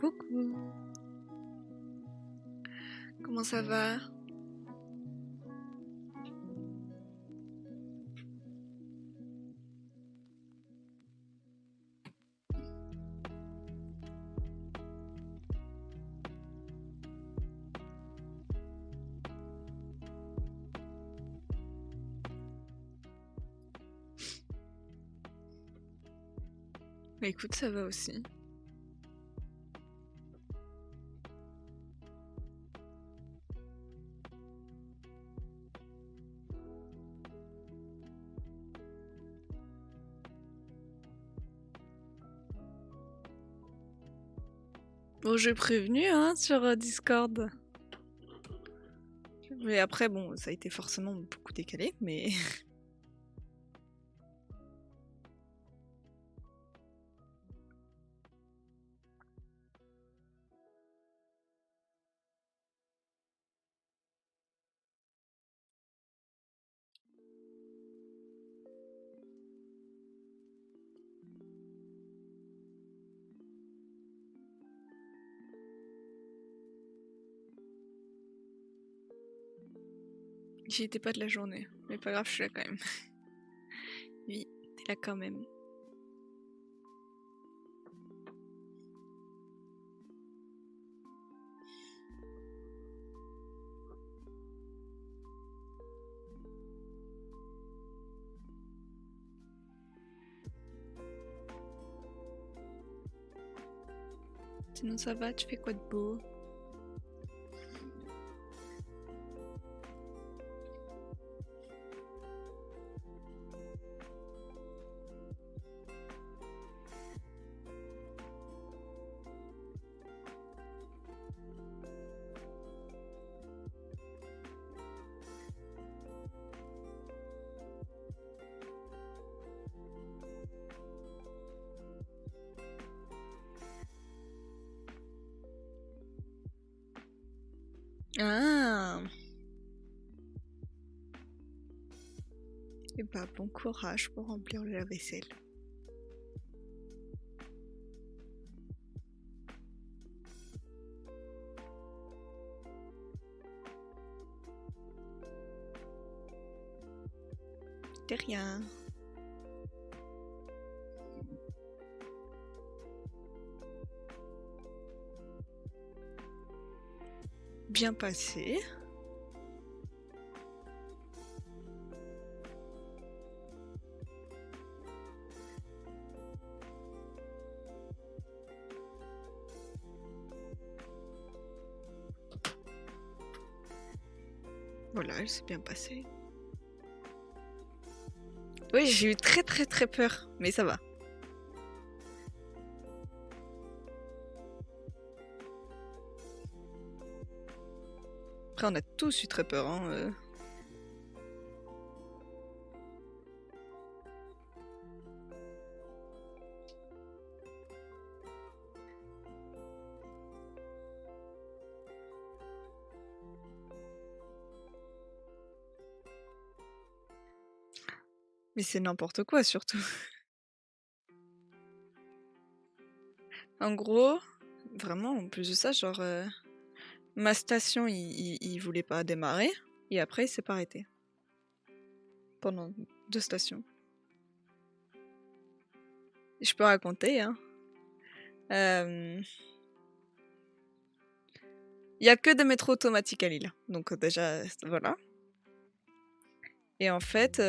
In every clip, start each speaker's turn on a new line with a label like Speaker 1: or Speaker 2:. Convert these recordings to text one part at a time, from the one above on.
Speaker 1: Coucou. Comment ça va? Bah écoute, ça va aussi. Bon, j'ai prévenu hein, sur Discord. Mais après, bon, ça a été forcément beaucoup décalé, mais... J'y étais pas de la journée. Mais pas grave, je suis là quand même. Oui, t'es là quand même. Sinon ça va, tu fais quoi de beau? Ah. Et bah bon courage pour remplir le lave-vaisselle. De rien. Bien passé. Voilà, elle s'est bien passée. Oui, j'ai eu très peur, mais ça va. Après, on a tous eu très peur, hein. Mais c'est n'importe quoi, surtout. En gros, vraiment, en plus de ça, genre... ma station, il voulait pas démarrer, et après, il s'est pas arrêté. Pendant 2 stations. Je peux raconter, hein. Il y a que des métros automatiques à Lille, donc déjà, voilà. Et en fait,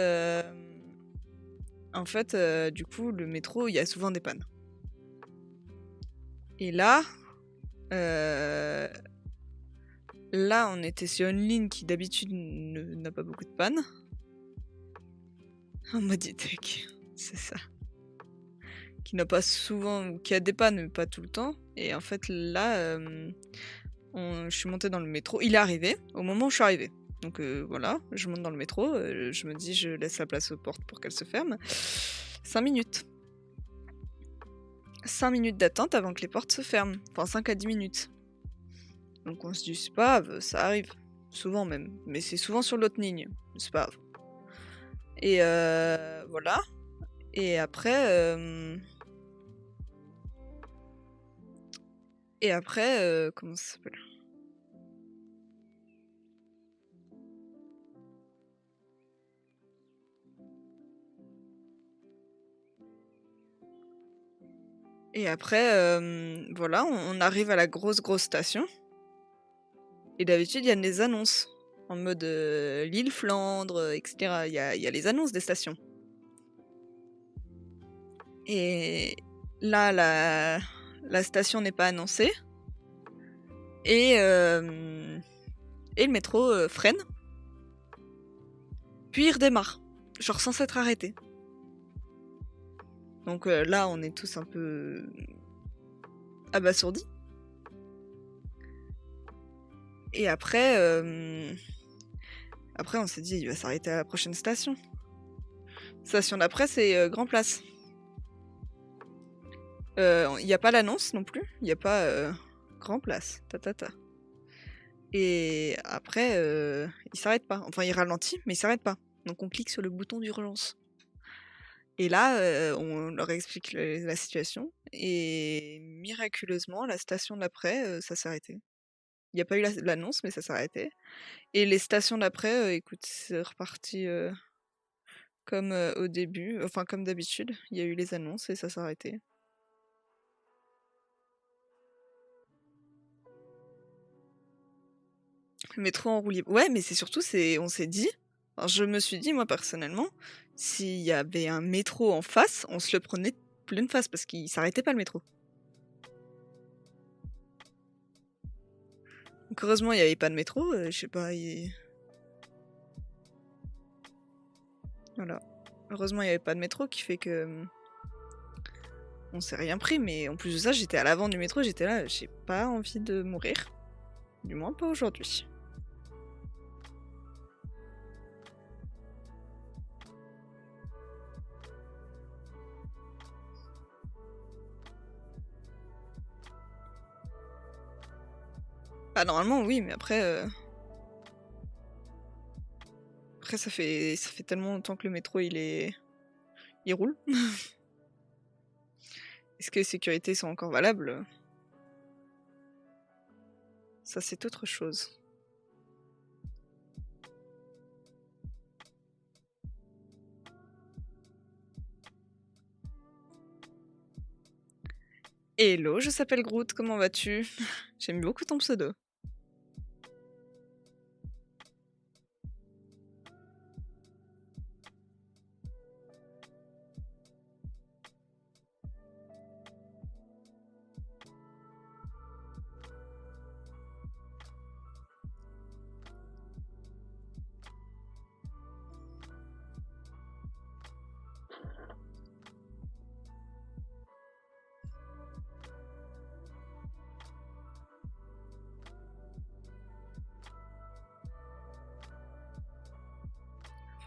Speaker 1: du coup, le métro, il y a souvent des pannes. Et là, on était sur une ligne qui d'habitude n'a pas beaucoup de pannes. En mode e-tech, c'est ça. Qui n'a pas souvent, ou qui a des pannes, mais pas tout le temps. Et en fait, là, je suis montée dans le métro. Il est arrivé au moment où je suis arrivée. Donc voilà, je monte dans le métro. Je me dis, je laisse la place aux portes pour qu'elles se ferment. 5 minutes. 5 minutes d'attente avant que les portes se ferment. Enfin, 5 à 10 minutes. Donc on se dit, c'est pas grave, ça arrive. Souvent même. Mais c'est souvent sur l'autre ligne. C'est pas grave. Et voilà. Et après... Et après, comment ça s'appelle? Et après, voilà, on arrive à la grosse station et d'habitude, il y a des annonces en mode, l'île Flandre, et cetera. Il y a les annonces des stations et là, la station n'est pas annoncée et le métro, freine, puis il redémarre, genre sans s'être arrêté. Donc là, on est tous un peu abasourdis. Et après, on s'est dit: «Il va s'arrêter à la prochaine station». Station d'après, c'est, Grand Place. Il y a pas l'annonce non plus, il y a pas, Grand Place, ta ta ta. Et après, il s'arrête pas. Enfin, il ralentit, mais il s'arrête pas. Donc on clique sur le bouton d'urgence. Et là, on leur explique la situation et miraculeusement, la station d'après, ça s'est arrêté. Il y a pas eu l'annonce, mais ça s'est arrêté. Et les stations d'après, écoute, c'est reparti, comme, au début, enfin comme d'habitude. Il y a eu les annonces et ça s'est arrêté. Le métro en roue libre. Ouais, mais c'est surtout, on s'est dit, enfin, je me suis dit, moi personnellement, s'il y avait un métro en face, on se le prenait pleine face parce qu'il s'arrêtait pas le métro. Donc heureusement, il y avait pas de métro, je sais pas, voilà. Heureusement, il y avait pas de métro qui fait que on s'est rien pris, mais en plus de ça, j'étais à l'avant du métro, j'étais là, j'ai pas envie de mourir. Du moins pas aujourd'hui. Bah normalement oui, mais après ça fait tellement longtemps que le métro il roule. Est-ce que les sécurités sont encore valables? Ça c'est autre chose. Hello, je s'appelle Groot, comment vas-tu? J'aime beaucoup ton pseudo.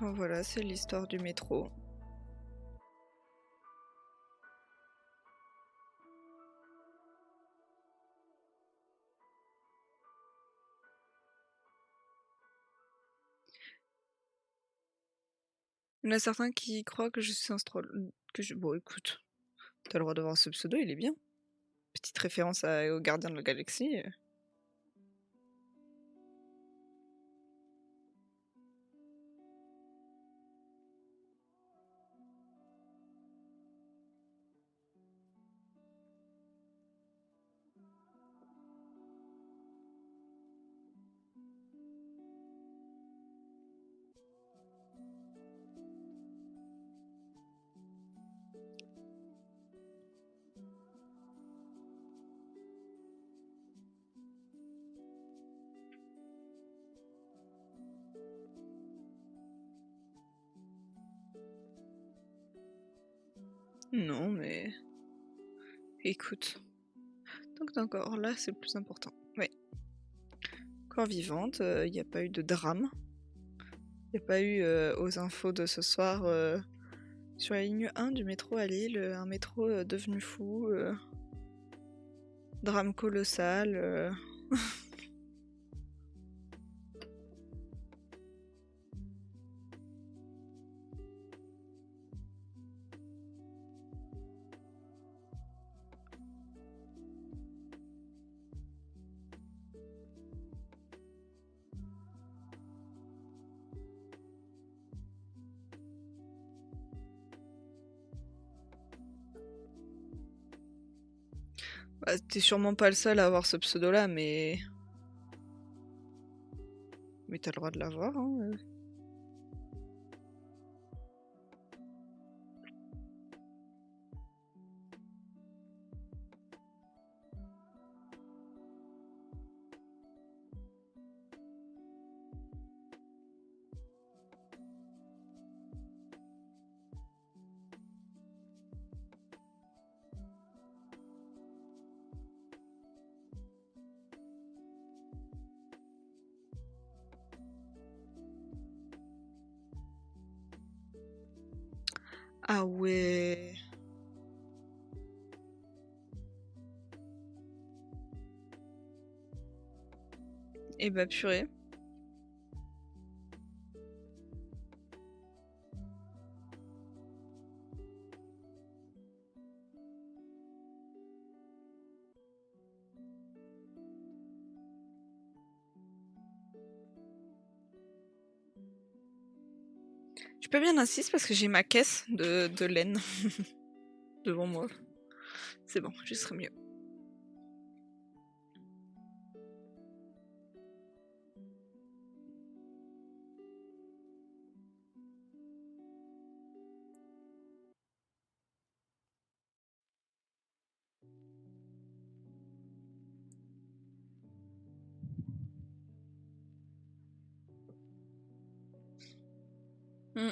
Speaker 1: Enfin voilà, c'est l'histoire du métro. Il y en a certains qui croient que je suis un stroll. Bon écoute, t'as le droit d'avoir ce pseudo, il est bien. Petite référence au gardien de la galaxie. Non mais écoute, tant que t'es encore là, c'est le plus important. Oui. Encore vivante, il n'y a pas eu de drame. Il n'y a pas eu aux infos de ce soir sur la ligne 1 du métro à Lille, un métro devenu fou, drame colossal. Bah, t'es sûrement pas le seul à avoir ce pseudo-là, mais... Mais t'as le droit de l'avoir, hein. Ah ouais. Eh bah purée. Je peux bien un 6 parce que j'ai ma caisse de laine devant moi. C'est bon, je serai mieux. Mm.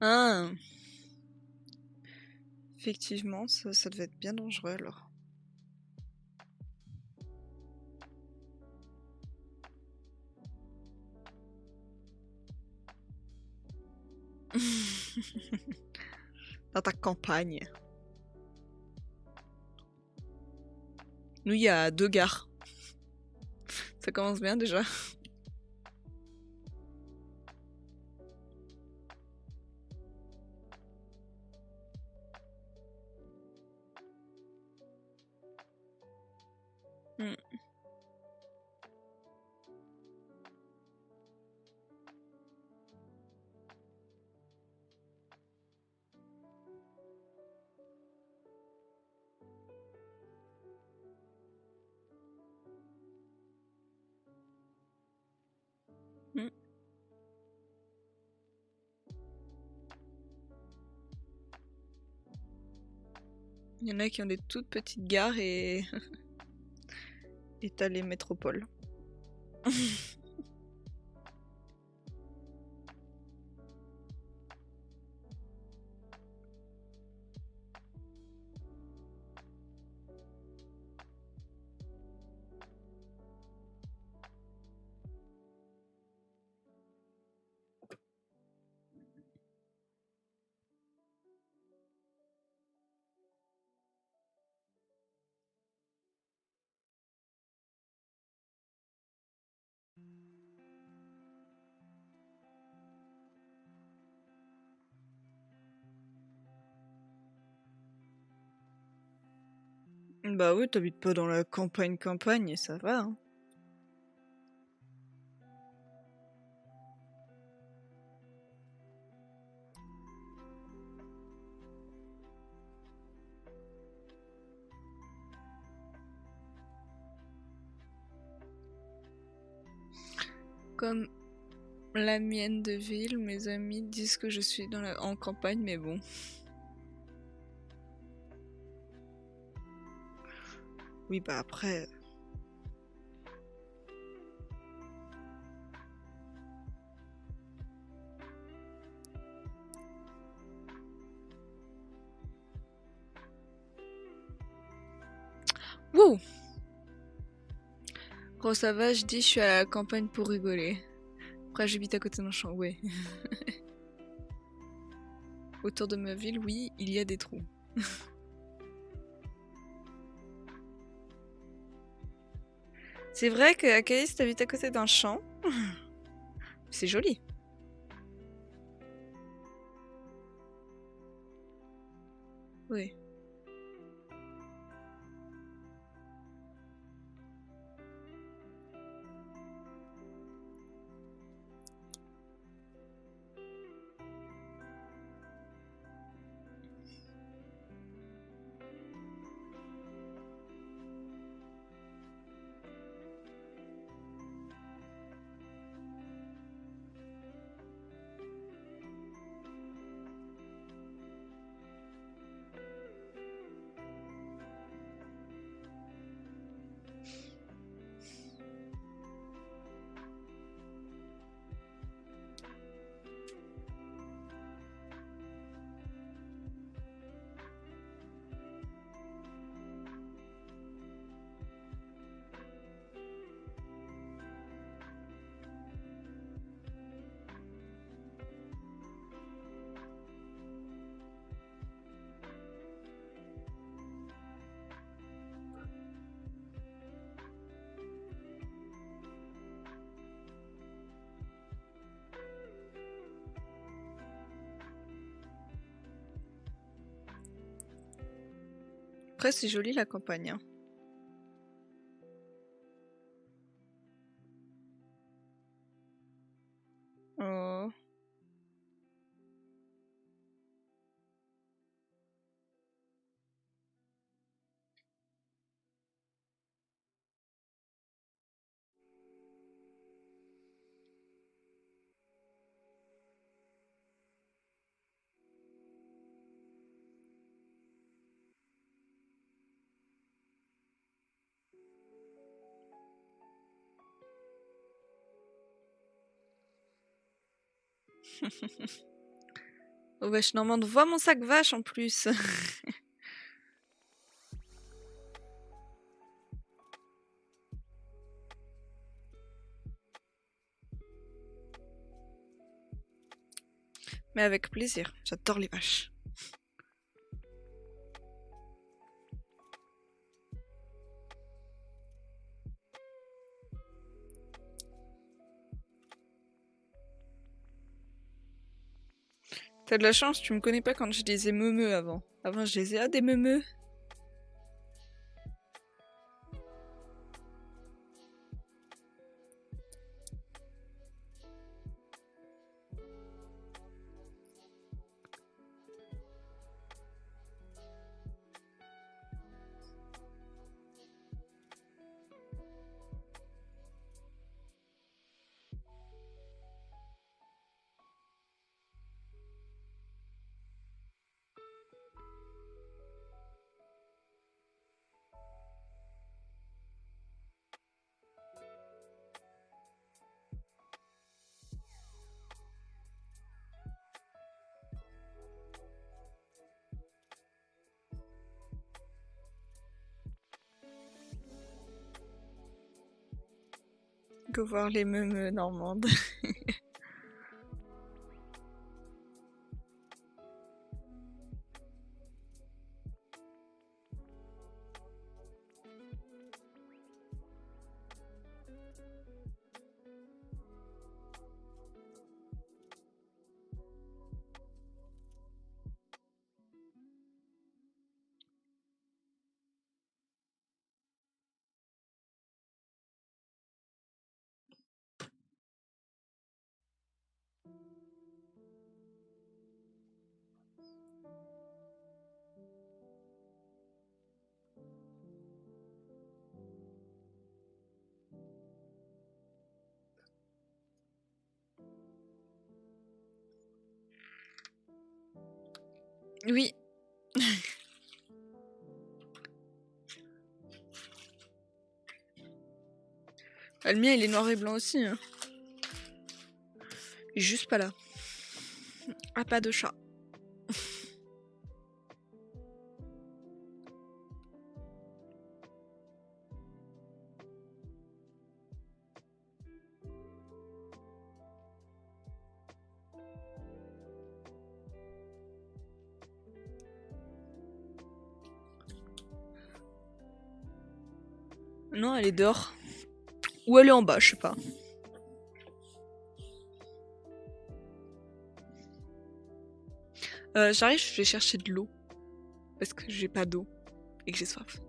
Speaker 1: Ah. Effectivement, ça devait être bien dangereux alors. Dans ta campagne. Nous, il y a 2 gares. Ça commence bien déjà. Mm. Mm. Il y en a qui ont des toutes petites gares et et t'as les métropoles. Bah oui, t'habites pas dans la campagne et ça va, hein. Comme la mienne de ville, mes amis disent que je suis en campagne, mais bon. Oui, bah après... Wouh! Gros Savage dit je suis à la campagne pour rigoler. Après j'habite à côté d'un champ, ouais. Autour de ma ville, oui, il y a des trous. C'est vrai que Akaïs t'habite à côté d'un champ. C'est joli. Oui. Après, c'est joli la campagne. Hein. Oh. Oh vache normande, vois mon sac vache en plus. Mais avec plaisir, j'adore les vaches. T'as de la chance, tu me connais pas quand je disais meumeux avant. Avant je disais ah des meumeux. Go voir les meumeux normandes. Oui. Le mien il est noir et blanc aussi. Hein. Il est juste pas là. Ah pas de chat. Non, elle est dehors. Ou elle est en bas, je sais pas. J'arrive, je vais chercher de l'eau. Parce que j'ai pas d'eau. Et que j'ai soif.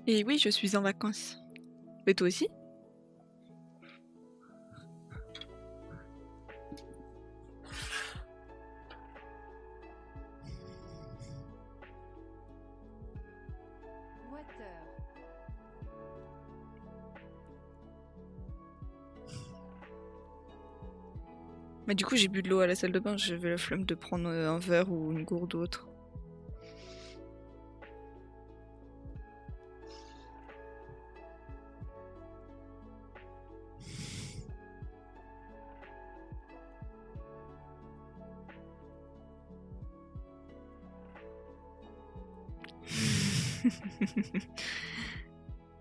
Speaker 1: Et oui, je suis en vacances. Et toi aussi?
Speaker 2: Water.
Speaker 1: Mais du coup, j'ai bu de l'eau à la salle de bain, j'avais la flemme de prendre un verre ou une gourde ou autre.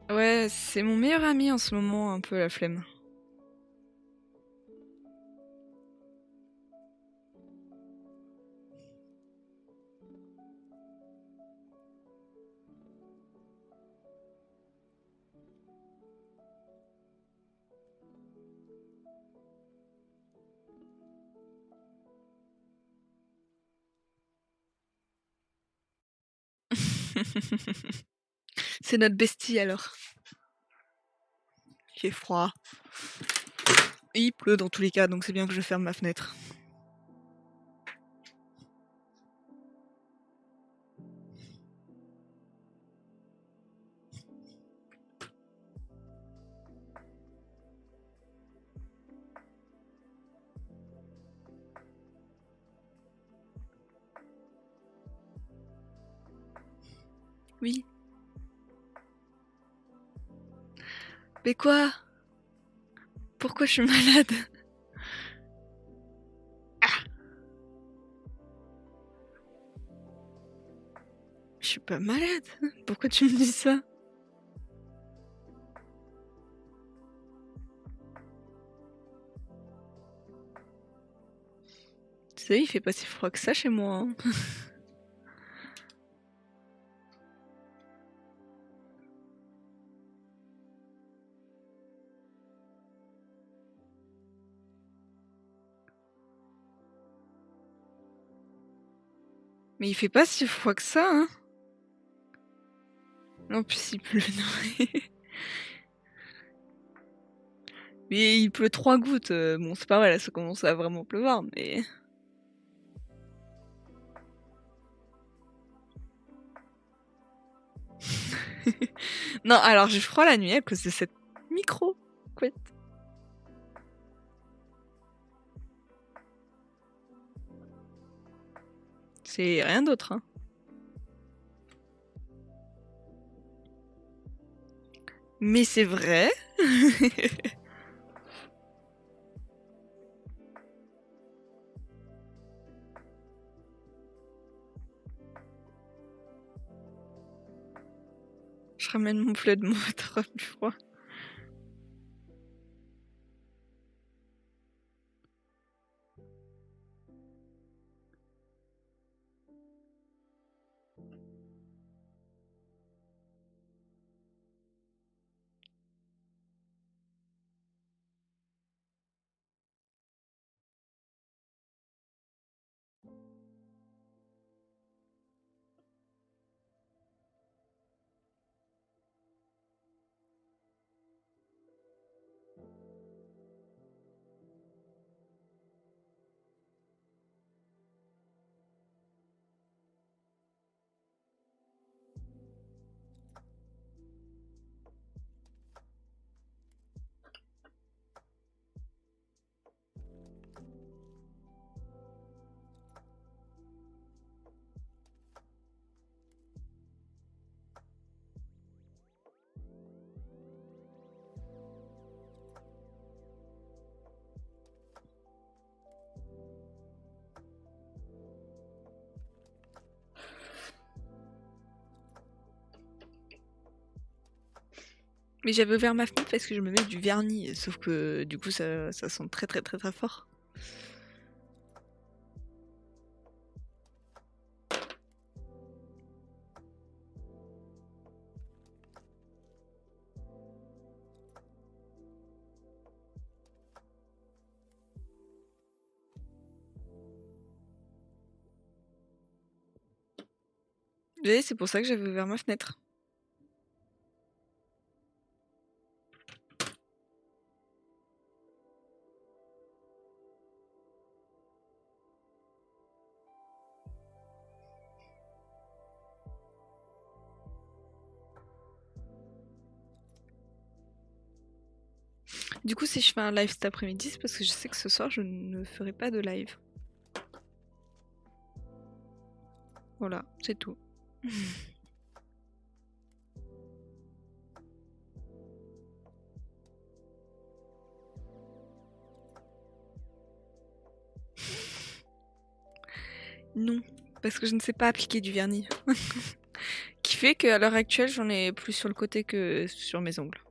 Speaker 1: Ouais, c'est mon meilleur ami en ce moment, un peu la flemme. C'est notre bestie alors. Il fait froid. Et il pleut dans tous les cas, donc c'est bien que je ferme ma fenêtre. Oui. Mais quoi? Pourquoi je suis malade? Je suis pas malade. Pourquoi tu me dis ça? Tu sais, il fait pas si froid que ça chez moi. Hein. Mais il fait pas si froid que ça, hein. En plus, il pleut. Non. Mais il pleut 3 gouttes. Bon, c'est pas vrai, là, ça commence à vraiment pleuvoir, mais... Non, alors j'ai froid la nuit à cause de cette micro couette. C'est rien d'autre, hein. Mais c'est vrai. Je ramène mon plaid, mon t'auras plus froid. Mais j'avais ouvert ma fenêtre parce que je me mets du vernis, sauf que du coup ça sent très très très très fort. Et c'est pour ça que j'avais ouvert ma fenêtre. Du coup, si je fais un live cet après-midi, c'est parce que je sais que ce soir, je ne ferai pas de live. Voilà, c'est tout. Non, parce que je ne sais pas appliquer du vernis. Qui fait qu'à l'heure actuelle, j'en ai plus sur le côté que sur mes ongles.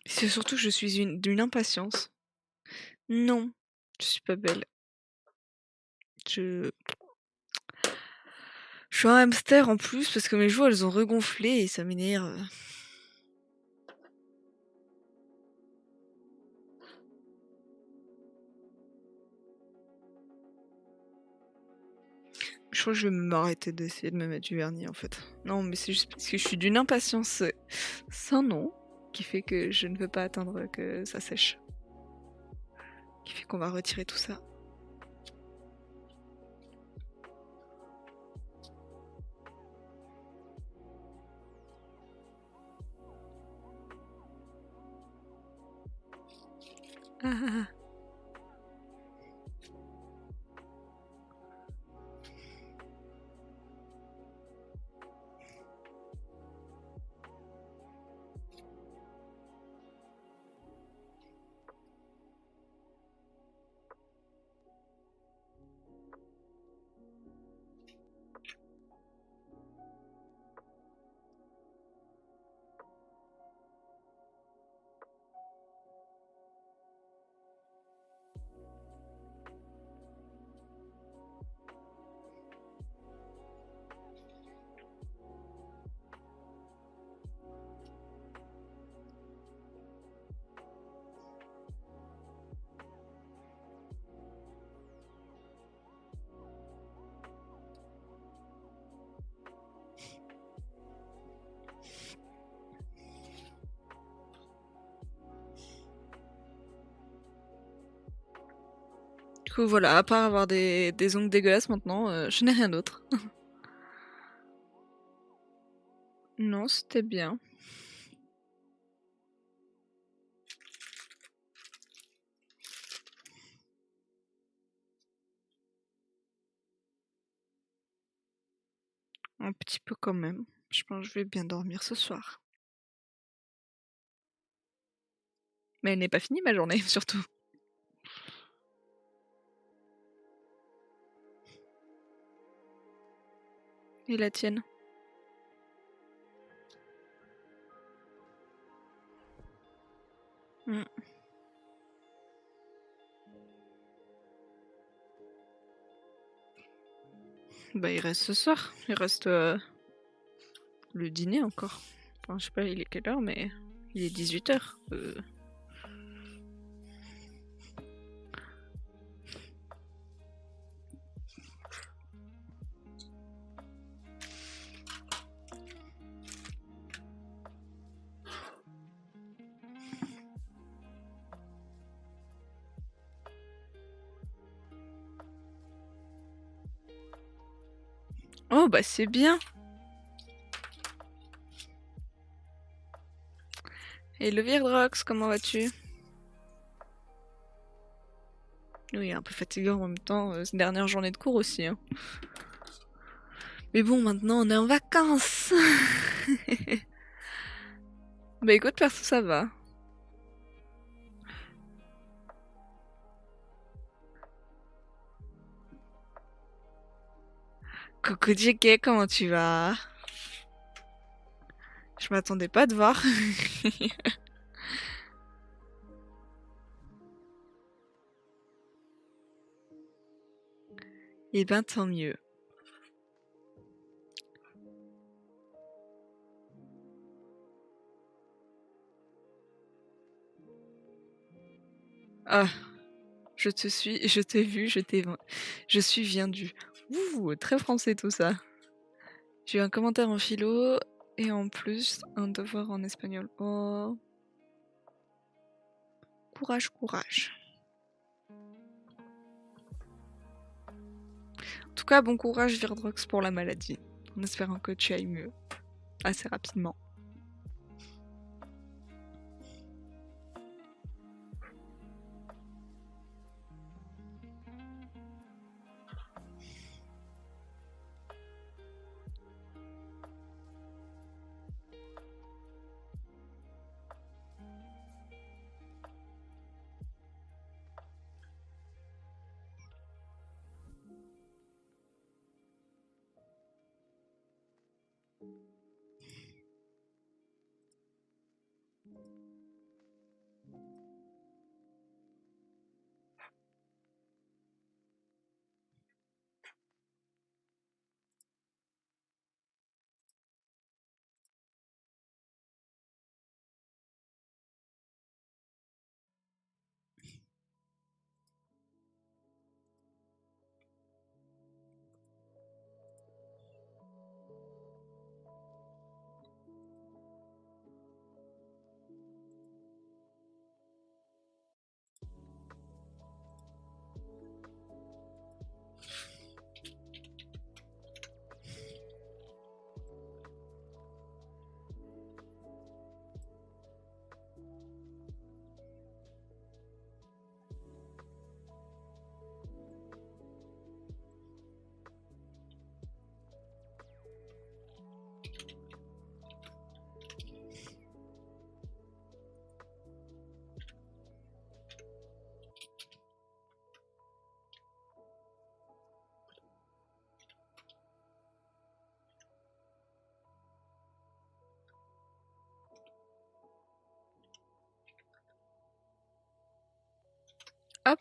Speaker 1: C'est surtout que je suis d'une impatience. Non, je suis pas belle. Je suis un hamster en plus parce que mes joues elles ont regonflé et ça m'énerve. Je crois que je vais m'arrêter d'essayer de me mettre du vernis en fait. Non, mais c'est juste parce que je suis d'une impatience sans nom qui fait que je ne veux pas attendre que ça sèche. Qui fait qu'on va retirer tout ça. Ah. Du coup voilà, à part avoir des ongles dégueulasses maintenant, je n'ai rien d'autre. Non, c'était bien. Un petit peu quand même. Je pense que je vais bien dormir ce soir. Mais elle n'est pas finie ma journée, surtout. Et la tienne? Mm. Bah il reste ce soir. Il reste le dîner encore. Enfin, je sais pas, il est quelle heure, mais il est 18h. Oh bah c'est bien. Et le Virdrox, comment vas-tu? Oui, un peu fatiguant en même temps, c'est une dernière journée de cours aussi. Hein. Mais bon, maintenant on est en vacances. Bah écoute, perso ça va. Coucou JK, comment tu vas? Je m'attendais pas à te voir. Eh ben tant mieux. Ah, je te suis, je t'ai vu, je suis bien du. Ouh, très français tout ça. J'ai eu un commentaire en philo et en plus un devoir en espagnol. Oh, courage, courage. tout cas, bon courage Virdrox pour la maladie, en espérant que tu ailles mieux assez rapidement. Hop.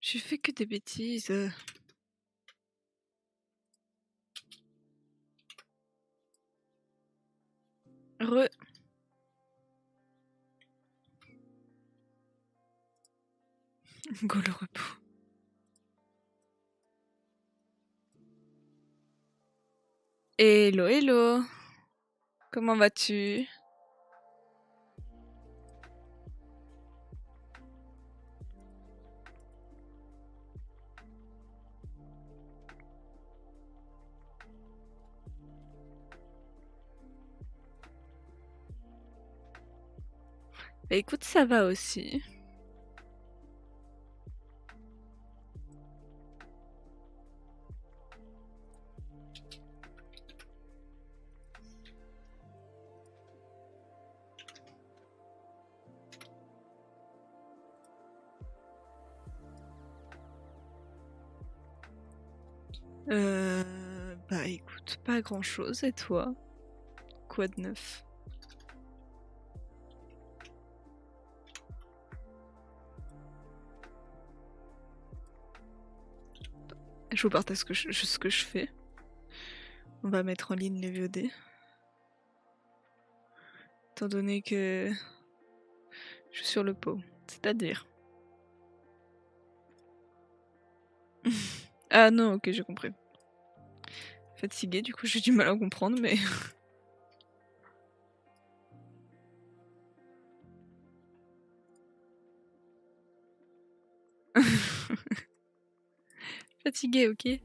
Speaker 1: J'ai fait que des bêtises. Re. Go le repos. Hello, hello. Comment vas-tu? Bah écoute, ça va aussi. Bah écoute, pas grand-chose. Et toi? Quoi de neuf? Je vous partage ce que je fais. On va mettre en ligne les VOD. Étant donné que je suis sur le pot. C'est-à-dire. Ah non, ok, j'ai compris. Fatiguée, du coup j'ai du mal à comprendre, mais... Fatiguée, ok.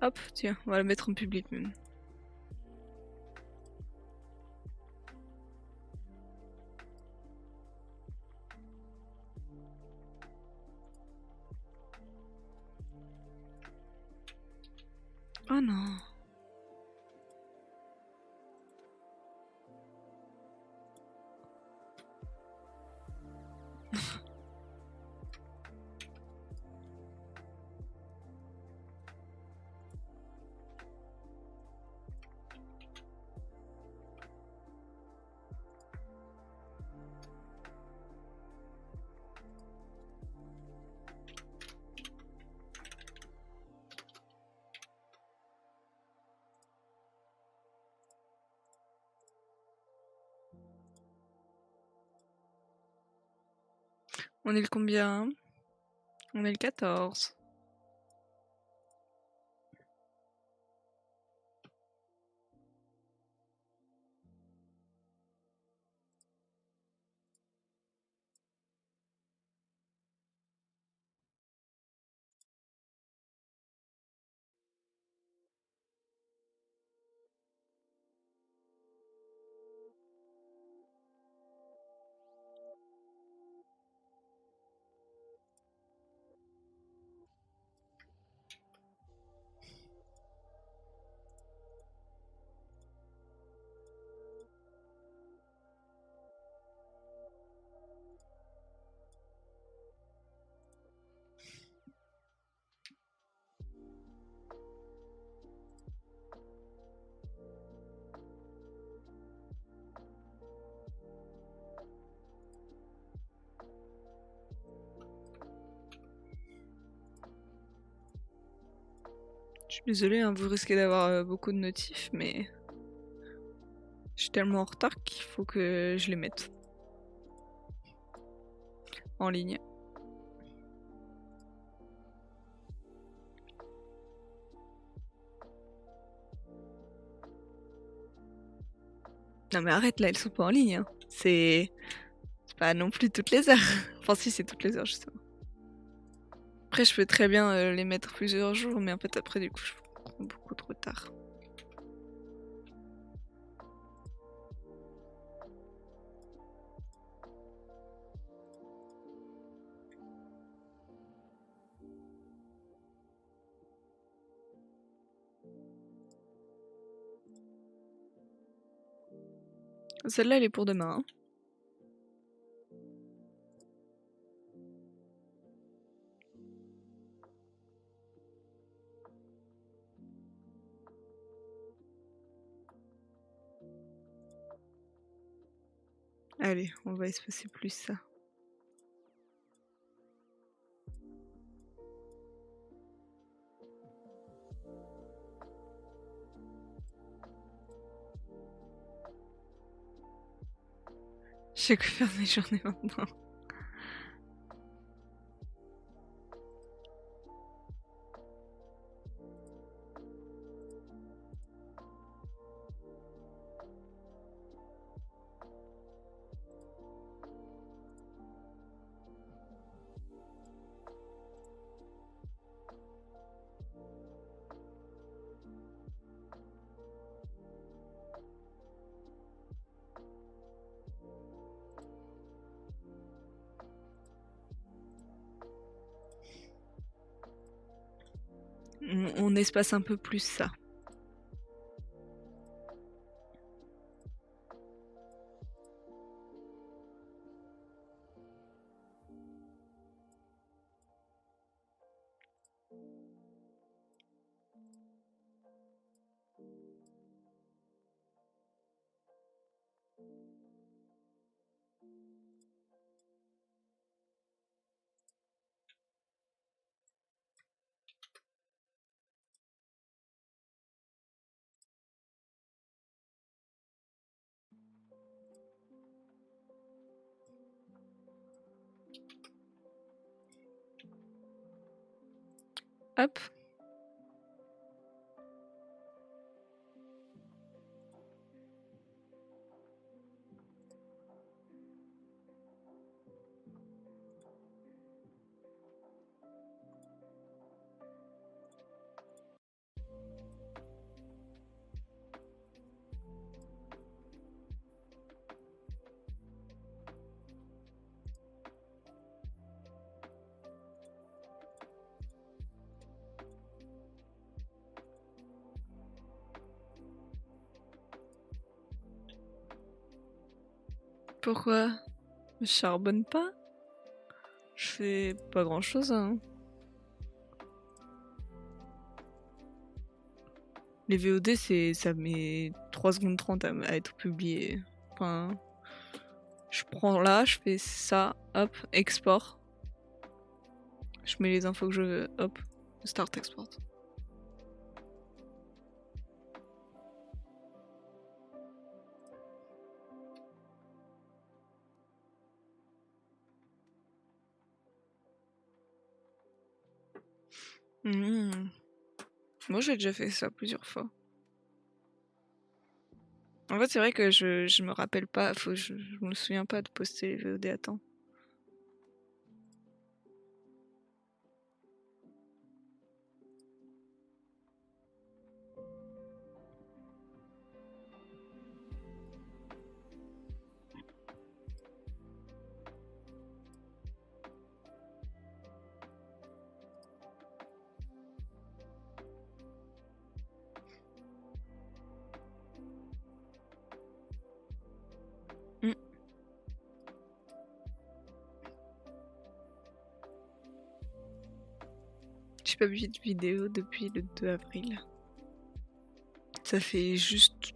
Speaker 1: Hop, tiens, on va le mettre en public même. Oh non. On est le combien? On est le 14. Je suis désolée, hein, vous risquez d'avoir beaucoup de notifs, mais je suis tellement en retard qu'il faut que je les mette en ligne. Non mais arrête là, elles sont pas en ligne, hein. C'est pas non plus toutes les heures. Enfin si, c'est toutes les heures justement. Après je peux très bien les mettre plusieurs jours, mais en fait après du coup je prends beaucoup trop tard. Celle-là elle est pour demain, hein. Allez, on va espacer plus ça. Je sais quoi faire mes journées maintenant. On espace un peu plus ça. Hop. Pourquoi? Je charbonne pas? Je fais pas grand chose, hein. Les VOD, ça met 3 secondes 30 à être publié. Enfin, je prends là, je fais ça, hop, export. Je mets les infos que je veux, hop, start export. Moi, j'ai déjà fait ça plusieurs fois. En fait, c'est vrai que je me rappelle pas, je me souviens pas de poster les VOD à temps. Mm. J'ai pas vu de vidéo depuis le 2 avril. Ça fait juste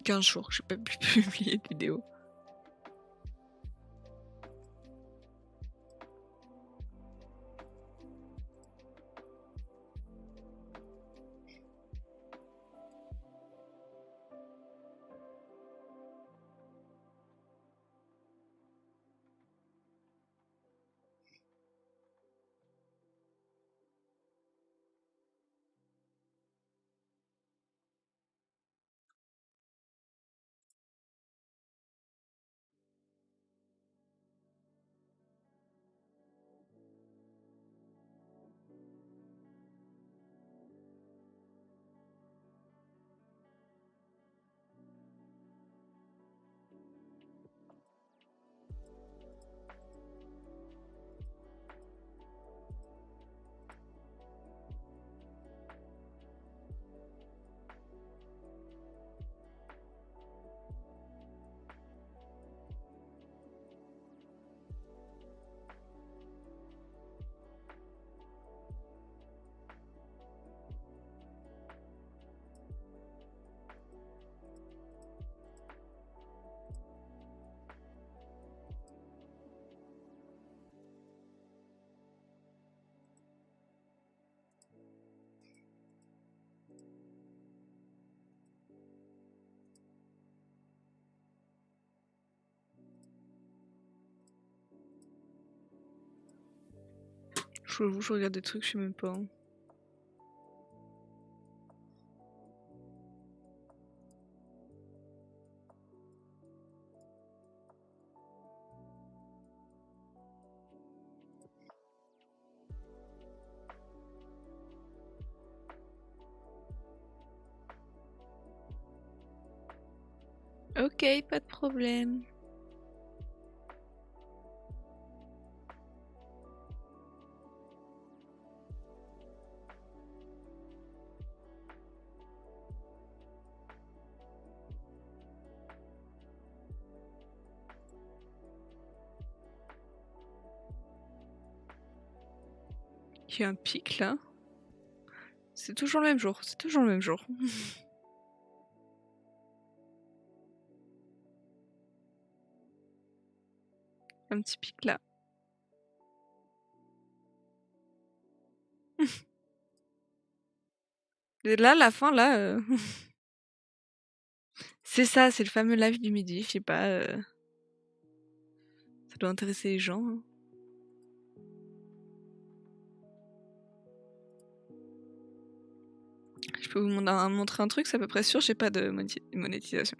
Speaker 1: 15 jours que j'ai pas pu publier de vidéo. Je regarde des trucs, je sais même pas. Ok, pas de problème. Il y a un pic là. C'est toujours le même jour, c'est toujours le même jour. Un petit pic là. Et là, la fin là. C'est ça, c'est le fameux live du midi, je sais pas. Ça doit intéresser les gens, hein. Je peux vous montrer un truc, c'est à peu près sûr, j'ai pas de monétisation.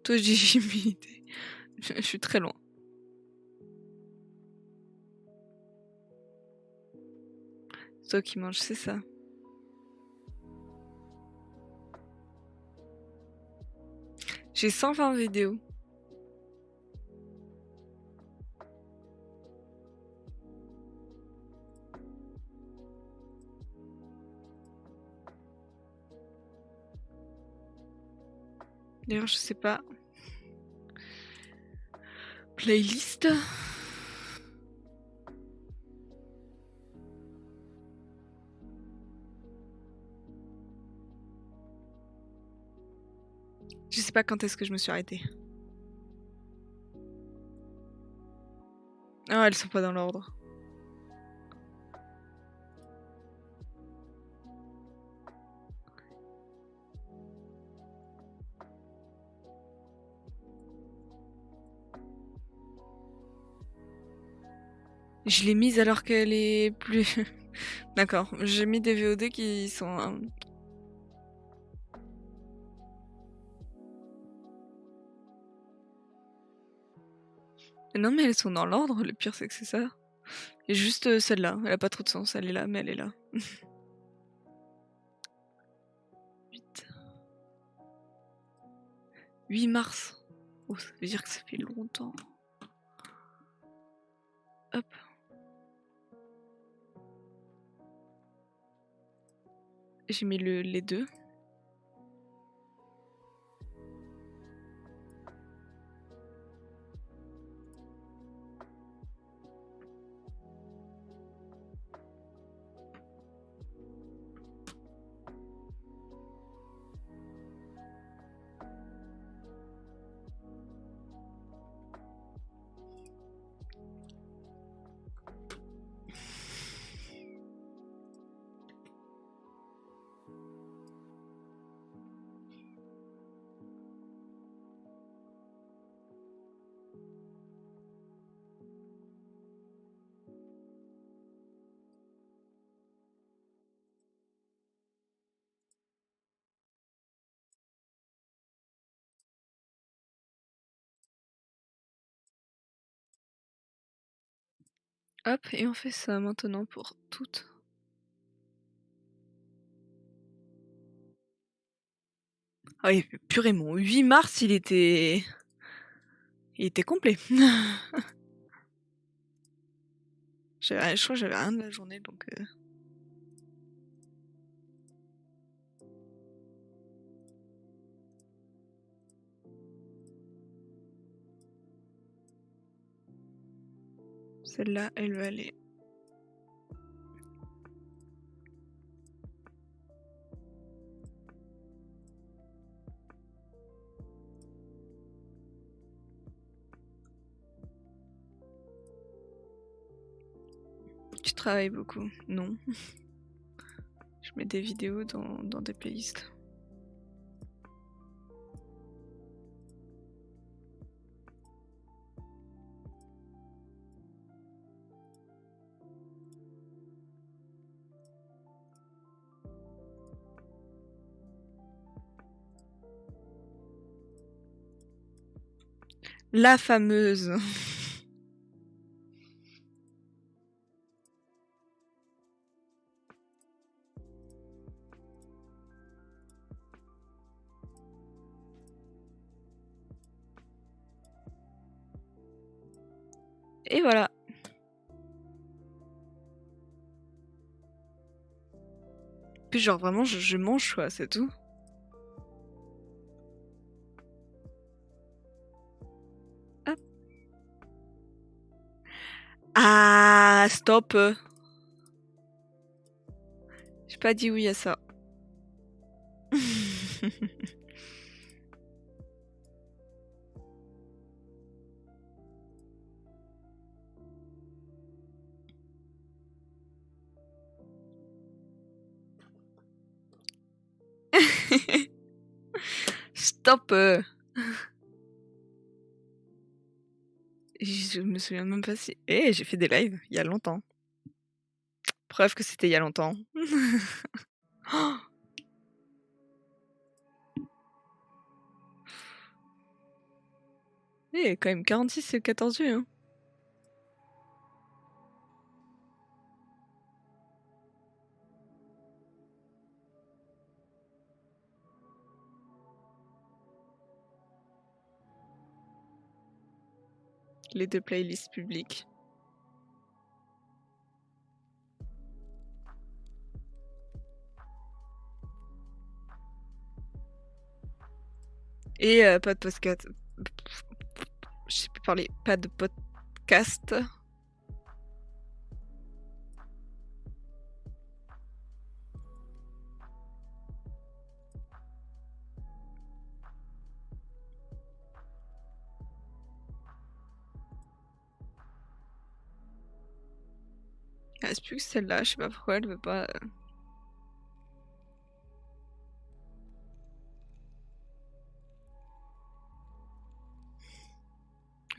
Speaker 1: Toi, je dis j'ai milité. Je suis très loin. Toi qui manges, c'est ça. J'ai 120 vidéos. D'ailleurs, je sais pas. Playlist. Je sais pas quand est-ce que je me suis arrêtée. Ah, elles sont pas dans l'ordre. Je l'ai mise alors qu'elle est plus... D'accord, j'ai mis des VOD qui sont... Non mais elles sont dans l'ordre, le pire c'est que c'est ça. Et juste celle-là, elle a pas trop de sens, elle est là mais elle est là. 8 mars. Oh, ça veut dire que ça fait longtemps. Hop. J'ai mis les deux. Hop, et on fait ça maintenant pour toutes. Ah oui, purée, mon 8 mars, il était complet. Je crois que j'avais rien de la journée, donc... Celle-là, elle va aller. Tu travailles beaucoup? Non. Je mets des vidéos dans des playlists. La fameuse. Et voilà. Puis genre vraiment, je mange quoi, c'est tout. Hop. Ah, stop. J'ai pas dit oui à ça. Stop. Je me souviens même pas si... Eh, j'ai fait des lives il y a longtemps. Preuve que c'était il y a longtemps. Oh, eh, quand même 46 et 14 vues. Hein. Les deux playlists publiques. Et pas de podcast. Je sais plus. parlais pas de podcast. Il reste plus que celle-là, je sais pas pourquoi elle veut pas.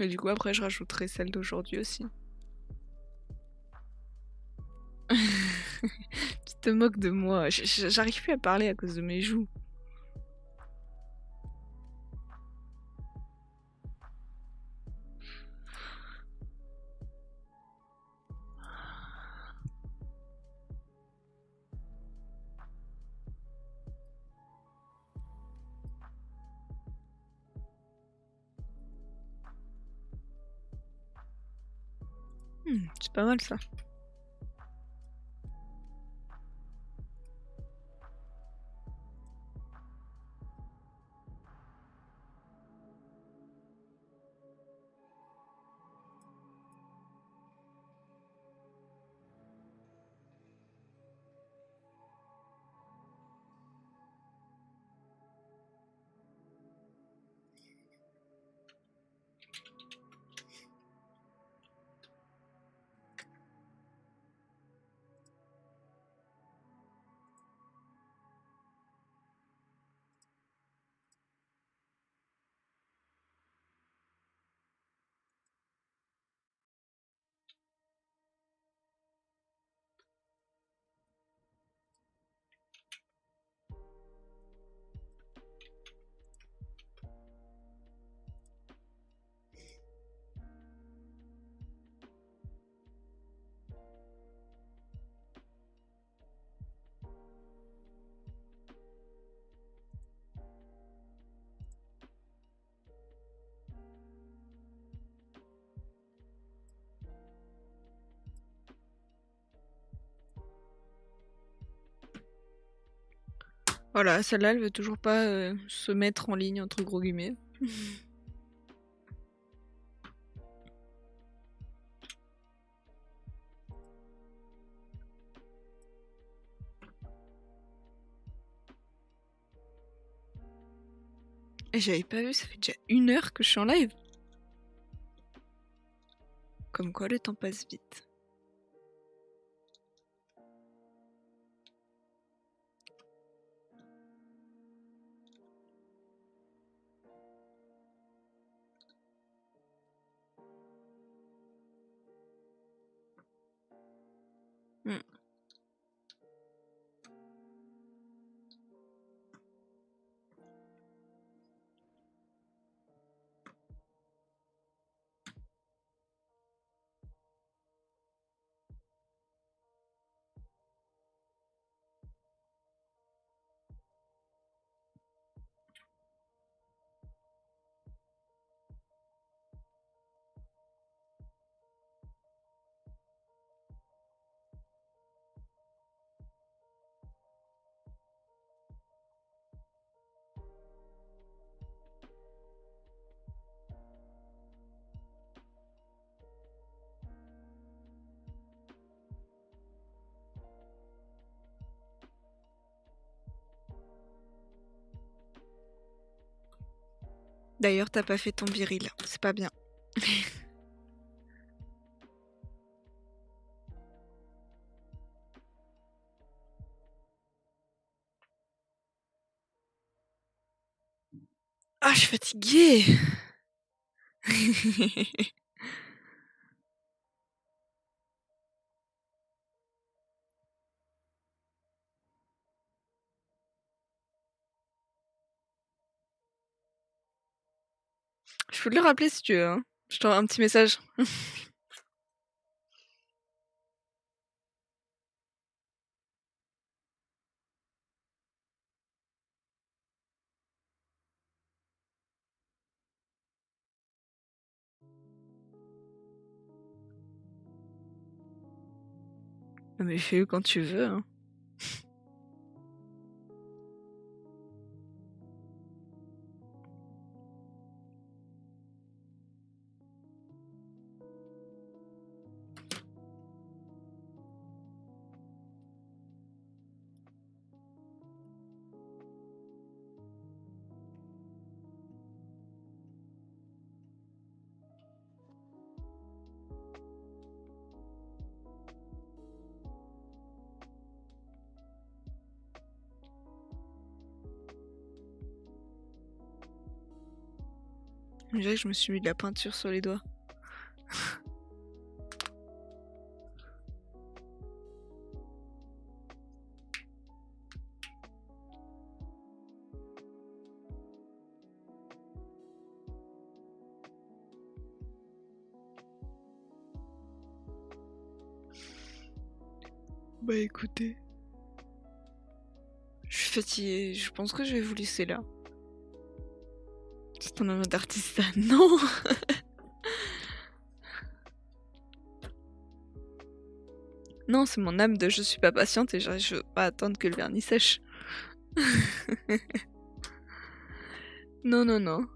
Speaker 1: Et du coup, après, je rajouterai celle d'aujourd'hui aussi. Tu te moques de moi. J'arrive plus à parler à cause de mes joues. C'est pas mal ça. Voilà, celle-là, elle veut toujours pas se mettre en ligne, entre gros guillemets. Et j'avais pas vu, ça fait déjà 1 heure que je suis en live. Comme quoi, le temps passe vite. Hmm. D'ailleurs, t'as pas fait ton viril, c'est pas bien. Ah, je suis fatiguée. Je peux te le rappeler si tu veux, hein. Je t'envoie un petit message. Non mais fais-le quand tu veux, hein. On dirait que je me suis mis de la peinture sur les doigts. Bah écoutez, je suis fatiguée, je pense que je vais vous laisser là. C'est un homme d'artiste, non. Non, c'est mon âme de je suis pas patiente et je veux pas attendre que le vernis sèche. Non, non, non.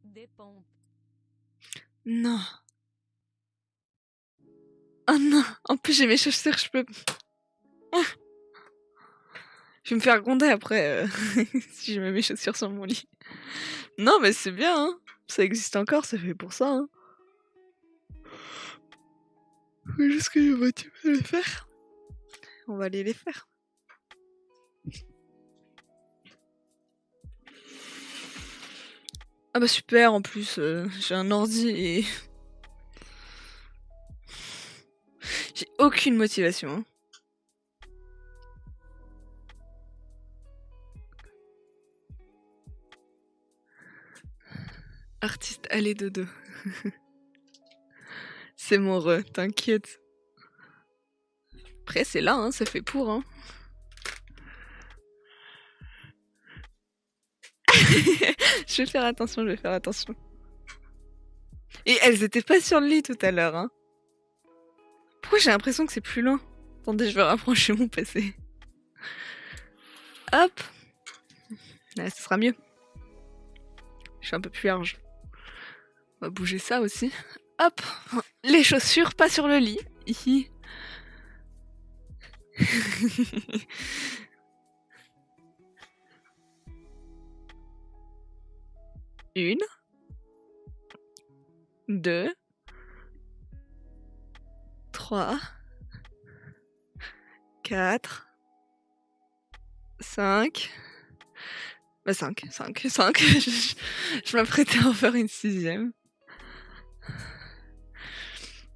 Speaker 2: Des pompes.
Speaker 1: Non. Oh non, en plus j'ai mes chaussures, je peux... Je vais me faire gronder après si je mets mes chaussures sur mon lit. Non mais c'est bien, hein. Ça existe encore, c'est fait pour ça. Hein. Faut juste que je motive à les faire. On va aller les faire. Ah bah super, en plus j'ai un ordi et... J'ai aucune motivation. Hein. Artiste, allez dodo. C'est mon re, t'inquiète. Après c'est là, hein, ça fait pour. Hein. Je vais faire attention, je vais faire attention. Et elles étaient pas sur le lit tout à l'heure. Hein. Pourquoi j'ai l'impression que c'est plus loin? Attendez, je vais rapprocher mon PC. Hop. Là, ce sera mieux. Je suis un peu plus large. On va bouger ça aussi. Hop. Les chaussures, pas sur le lit. Ici. Une. 2. 3. 4. 5. Bah 5. Je m'apprêtais à en faire une 6ème.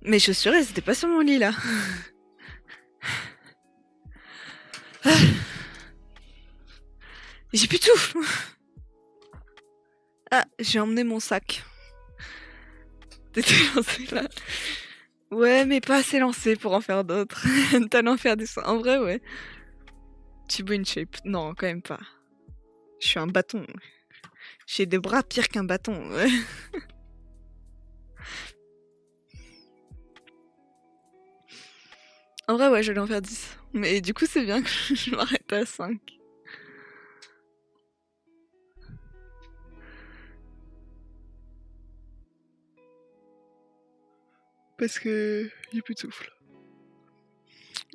Speaker 1: Mes chaussures, elles étaient pas sur mon lit là. J'ai plus de souffle. Ah, j'ai emmené mon sac. T'étais lancé là. Ouais, mais pas assez lancé pour en faire d'autres. T'allais en faire des... En vrai, ouais. Thibaut InShape. Non, quand même pas. Je suis un bâton. J'ai des bras pires qu'un bâton. Ouais. En vrai, ouais, j'allais en faire 10. Mais du coup, c'est bien que je m'arrête à 5. Parce que j'ai plus de souffle.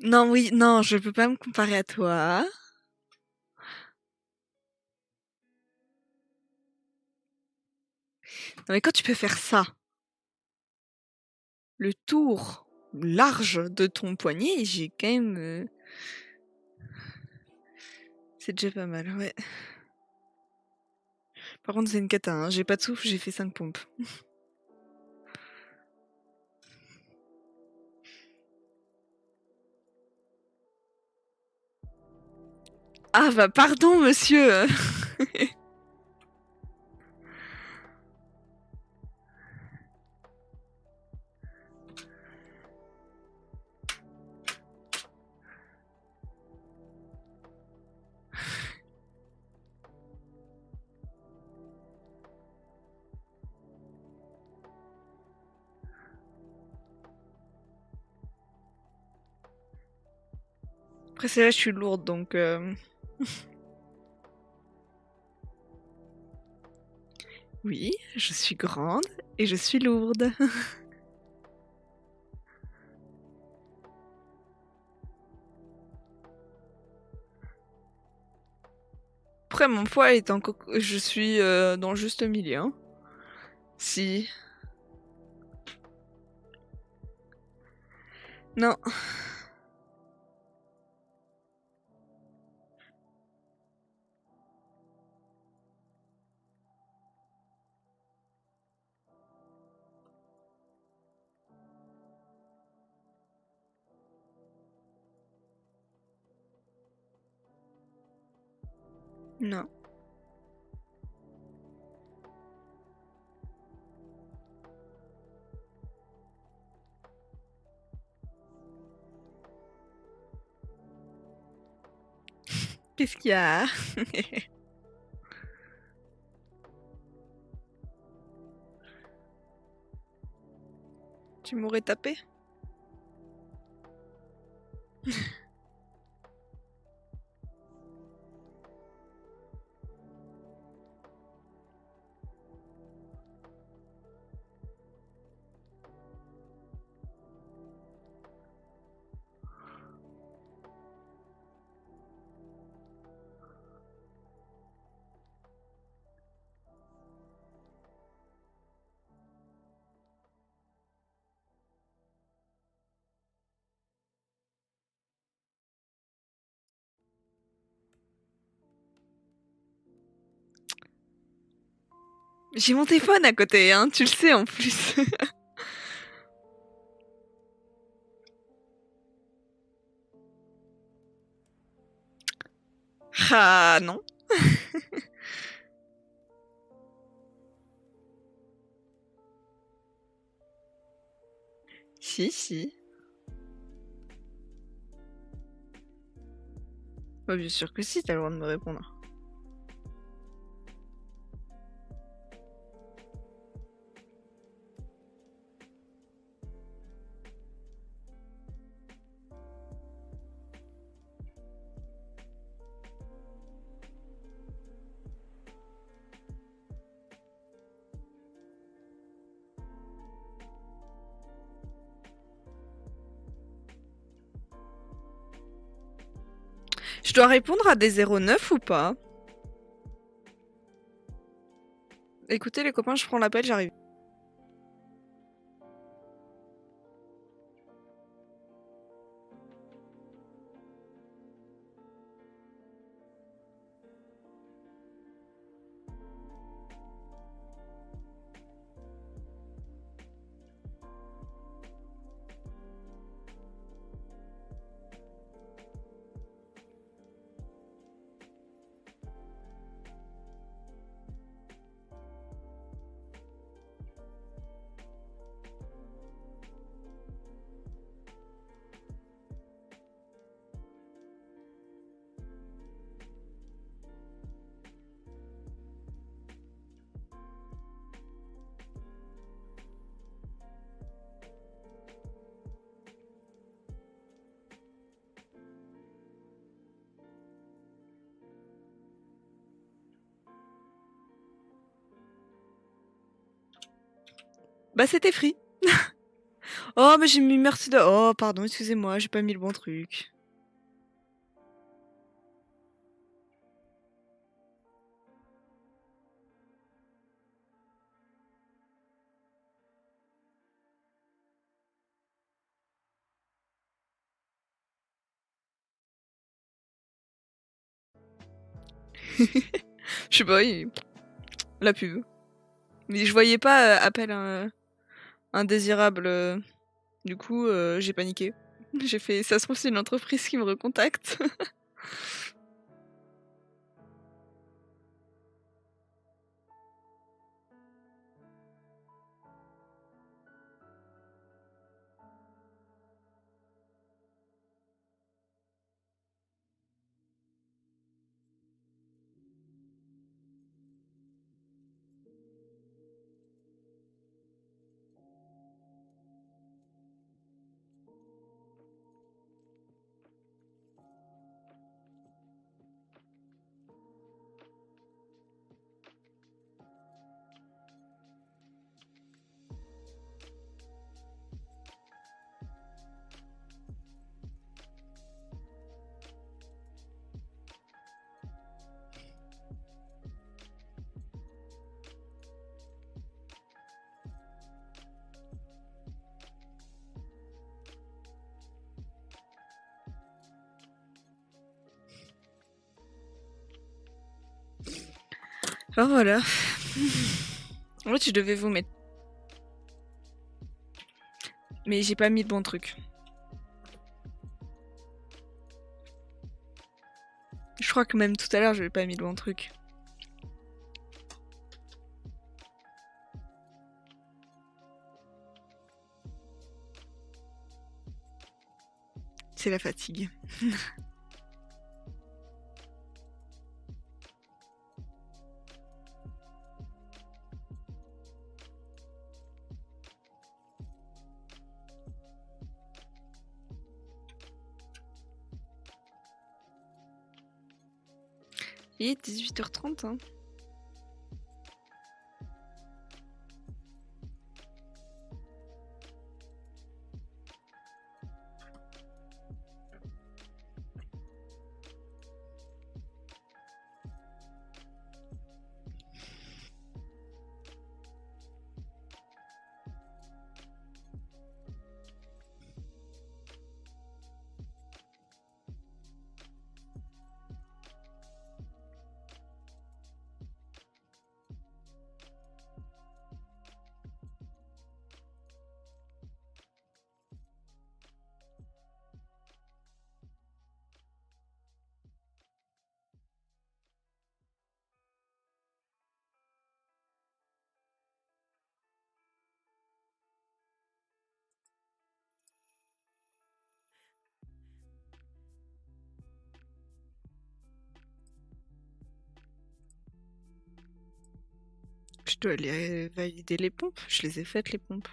Speaker 1: Non, oui, non, je peux pas me comparer à toi. Non, mais quand tu peux faire ça, le tour large de ton poignet, j'ai quand même... C'est déjà pas mal, ouais. Par contre, c'est une cata, hein. J'ai pas de souffle, j'ai fait 5 pompes. Ah bah pardon, monsieur. Après, c'est là, je suis lourde, donc... Oui, je suis grande et je suis lourde. Après, mon poids est en je suis dans le juste milieu. Hein. Si. Non. Non. Qu'est-ce qu'il y a? Tu m'aurais tapé? J'ai mon téléphone à côté, hein, tu le sais en plus. Ah non. Si, si. Bah, bien sûr que si, t'as le droit de me répondre. Je dois répondre à des 09 ou pas? Écoutez les copains, je prends l'appel, j'arrive. Bah c'était free. Oh mais j'ai mis merci de... Oh pardon, excusez-moi, j'ai pas mis le bon truc. Je sais pas, la pub. Mais je voyais pas appel indésirable. Du coup, j'ai paniqué. J'ai fait, ça se trouve c'est une entreprise qui me recontacte. Alors voilà. En fait, je devais vous mettre. Mais j'ai pas mis le bon truc. Je crois que même tout à l'heure, je n'avais pas mis le bon truc. C'est la fatigue. Il est 18h30, hein. Je dois aller valider les pompes. Je les ai faites, les pompes.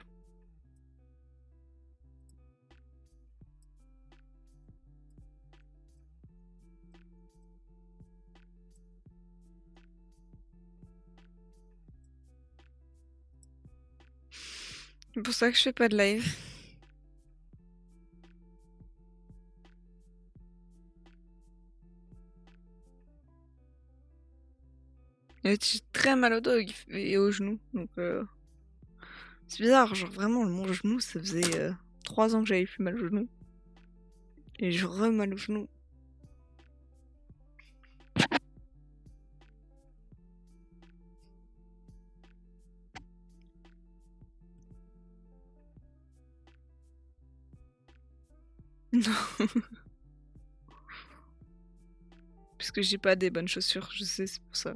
Speaker 1: C'est pour ça que je fais pas de live. Et j'ai très mal au dos et au genou. Donc c'est bizarre, genre vraiment mon genou, ça faisait 3 ans que j'avais plus mal au genou. Et je mal au genou. Non. Parce que j'ai pas des bonnes chaussures, je sais, c'est pour ça.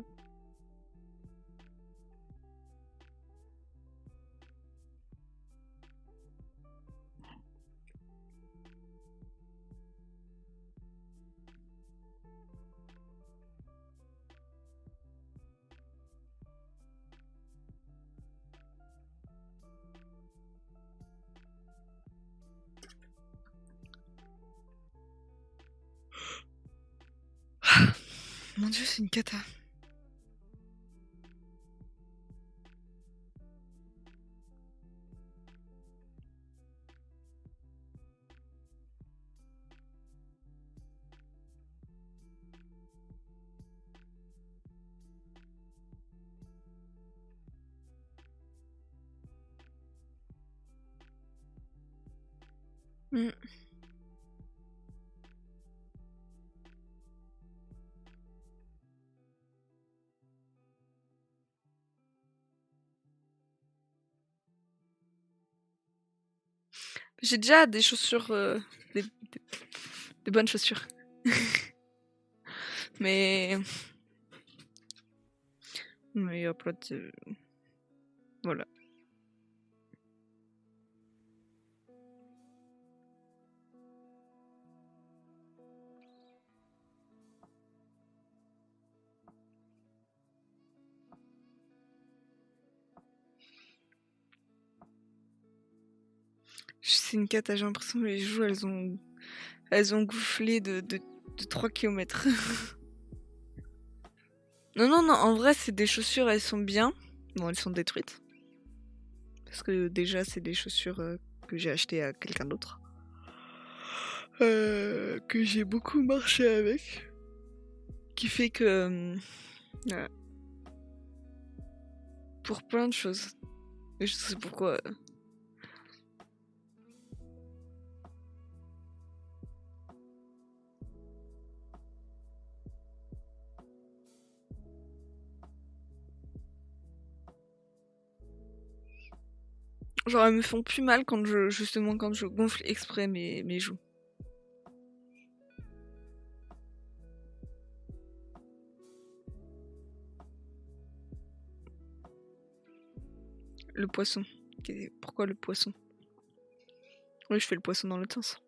Speaker 1: Mon dieu, c'est une cata. Mm. J'ai déjà des chaussures, des bonnes chaussures. Mais il y a pas de... Voilà. C'est une cata, j'ai l'impression que les joues, elles ont gonflé de 3 km. Non, en vrai, c'est des chaussures, elles sont bien. Bon, elles sont détruites. Parce que déjà, c'est des chaussures que j'ai achetées à quelqu'un d'autre. Que j'ai beaucoup marché avec. Qui fait que... voilà. Pour plein de choses. Et je sais pourquoi. Genre elles me font plus mal quand justement quand je gonfle exprès mes joues. Le poisson. Pourquoi le poisson? Oui, je fais le poisson dans l'autre sens.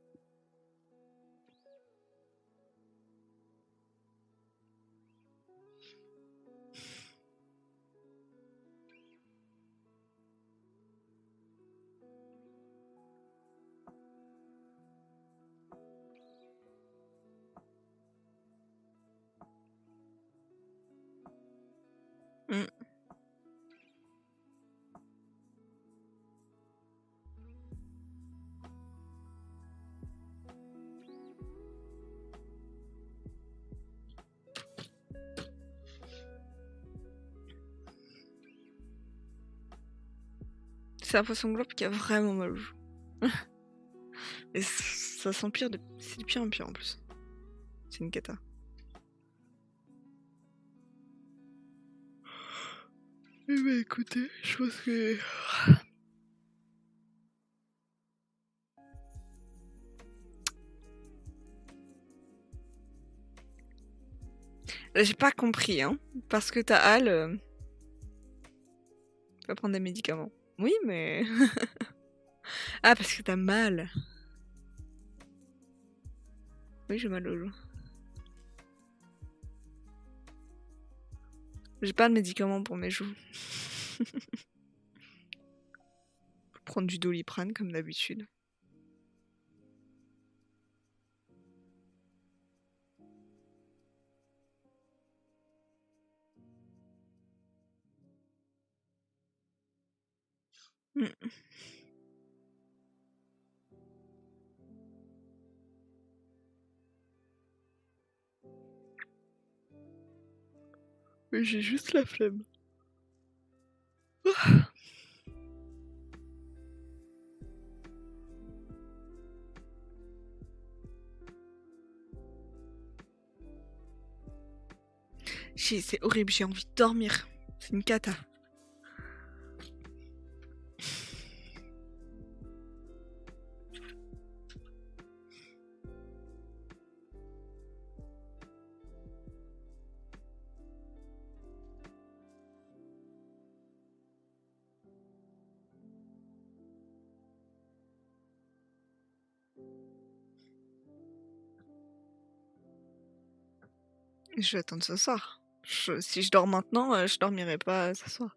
Speaker 1: Mm. C'est un poisson globe qui a vraiment mal aux joues. Et ça s'empire c'est de pire en pire en plus. C'est une cata. Eh bah écoutez, je pense que... J'ai pas compris, hein. Parce que t'as Al... Tu vas prendre des médicaments. Oui, mais... Ah, parce que t'as mal. Oui, j'ai mal aux joues. J'ai pas de médicaments pour mes joues. Je vais prendre du Doliprane comme d'habitude. Mm. Mais j'ai juste la flemme. C'est horrible, j'ai envie de dormir. C'est une cata. Je vais attendre ce soir. Si je dors maintenant, je dormirai pas ce soir.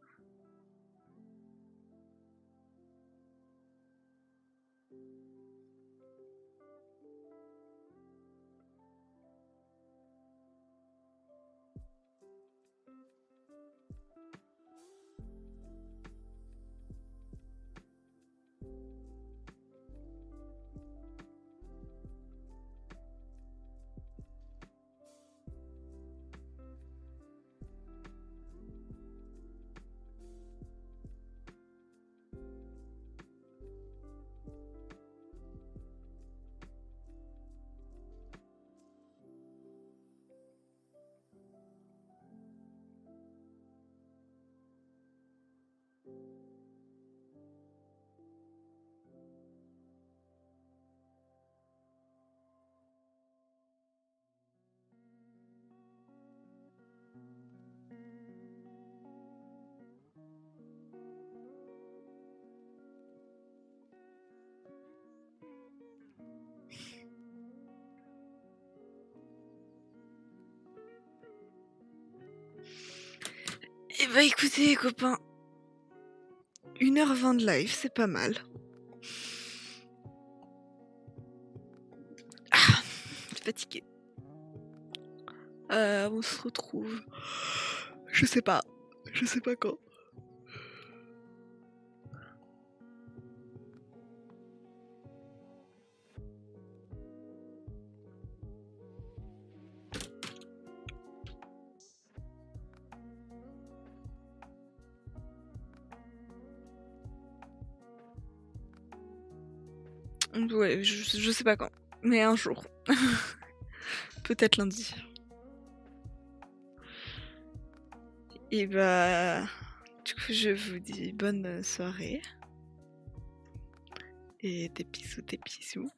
Speaker 1: Eh bah écoutez les copains, 1h20 de live, c'est pas mal. Ah, je suis fatiguée. On se retrouve. Je sais pas quand. Ouais, je sais pas quand. Mais un jour. Peut-être lundi. Et bah... Du coup, je vous dis bonne soirée. Et des bisous, des bisous.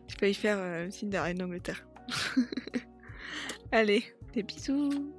Speaker 1: J'ai failli faire le signe de la reine d'Angleterre. Allez, des bisous.